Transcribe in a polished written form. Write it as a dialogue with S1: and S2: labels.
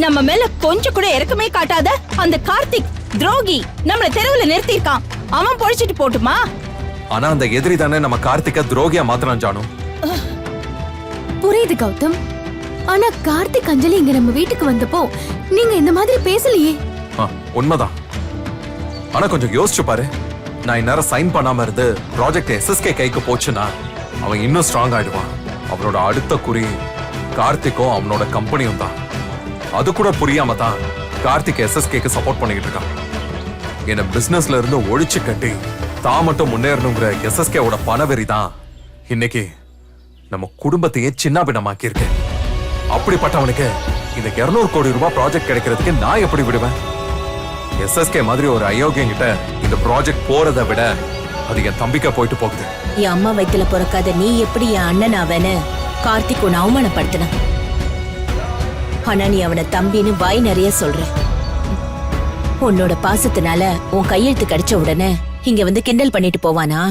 S1: நம்ம மேல கொஞ்சம் கூட இறக்கமே காட்டாத அந்த கார்த்திக் துரோகி நம்மள தெருவுல நிறுத்திருக்கான். அவன் பொழிச்சிட்டு போட்டுமா?
S2: ஆனா அந்த எதிரி தானே நம்ம கார்த்திக துரோகியா மாத்திரம் ஜானு.
S3: புரியுது கௌதம். ஆனா கார்த்திக் அஞ்சலி இங்க நம்ம வீட்டுக்கு வந்தப்போ நீங்க இந்த மாதிரி பேசலையே.
S2: உண்மைதான். ஆனா கொஞ்சம் யோசிச்சு பாரு. நான் இந்நேரம் சைன் பண்ணாம இருந்து ப்ராஜெக்ட் SSK கைக்கு போச்சுன்னா அவன் இன்னும் ஸ்ட்ராங் ஆயிடுவான். அவனோட அடுத்த குறி கார்த்திக்கும் அவனோட கம்பெனியும் தான். அது கூட புரியாம தான் கார்த்திக் SSKக்கு சப்போர்ட் பண்ணிக்கிட்டு இருக்கான். என்ன பிசினஸ்ல இருந்து ஒழிச்சு கட்டி தான் மட்டும் முன்னேறணுங்கிற SSKவோட பணவெறி தான் இன்னைக்கு நம்ம குடும்பத்தையே சின்ன பின்னமாக்கி இருக்கு. அப்படிப்பட்டவனுக்கு இந்த 200 கோடி ரூபாய் ப்ராஜெக்ட் கிடைக்கிறதுக்கு நான் எப்படி விடுவேன்? SSK மாதிரி ஒரு அயோக்கியம் கிட்ட இந்த ப்ராஜெக்ட் போறதை விட அது என் தம்பிக்க போயிட்டு போகுது.
S4: என் அம்மா வயித்துல பிறக்காத நீ எப்படி என் அண்ணன் அவனு கார்த்திக் உன்னை அவமானப்படுத்தின. ஆனா நீ அவனை தம்பின்னு வாய் நிறைய சொல்ற. உன்னோட பாசத்தினால உன் கையெழுத்து கிடைச்ச உடனே இங்க வந்து கிண்டல் பண்ணிட்டு போவானா?